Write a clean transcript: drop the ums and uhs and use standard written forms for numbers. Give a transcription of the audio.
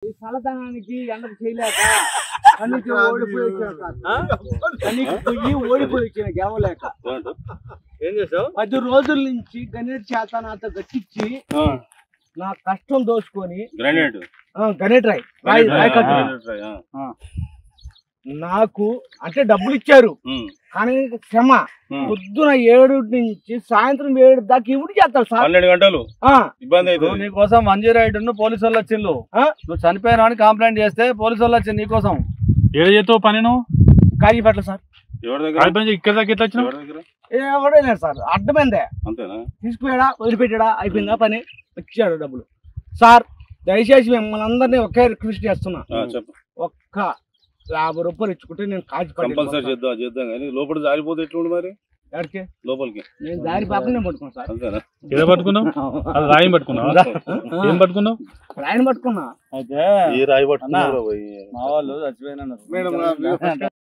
ఈ చల్లదనానికి ఎండకు చేయలేక కన్నీకి ఓడిపోయి వచ్చిన గెలవలేక ఏం చేసావు? 10 రోజుల నుంచి గణేట్ చేత నాతో గట్టించి నా కష్టం దోచుకొని గణేట్ రాయ్ నాకు అంటే డబ్బులు ఇచ్చారు కానీ క్షమ పొద్దున 7 నుంచి సాయంత్రం 7 దాకా ఇవి చేస్తారు సార్. 12 గంటలు ఇబ్బంది అవుతుంది. నీకోసం మంజీరాయుడు పోలీసు వాళ్ళు వచ్చిండు. నువ్వు చనిపోయినా అని కంప్లైంట్ చేస్తే పోలీసు వాళ్ళు వచ్చింది నీకోసం. ఏడు చేస్తావు పని నువ్వు? కాజీపేటలో సార్. ఇక్కడ దాకా ఎట్లా వచ్చినావు? ఎవడే లేదు సార్, అడ్డమైందే. అంతేనా? తీసుకుపోయాడా వదిలిపెట్టాడా అయిపోయిందా పని, ఇచ్చాడు డబ్బులు. సార్ దయచేసి మిమ్మల్ని అందరినీ ఒకే రిక్వెస్ట్ చేస్తున్నా, ఒక్క 50 రూపాయలు ఇచ్చుకుంటే నేను కంపల్సరీ చేద్దాం కానీ లోపల జారిపోతే ఎట్లుండి మరి ఎక్కడికి లోపలికి నేను దారి పాపనే పట్టుకున్నా సార్. అంతేనా? ఏదో పట్టుకున్నావు? అది రాయం పట్టుకున్నావు? ఏం పట్టుకున్నావు? రాయని పట్టుకున్నా. అయితే ఈ రాయి పట్టుకున్నా మా వాళ్ళు చచ్చిపోయినా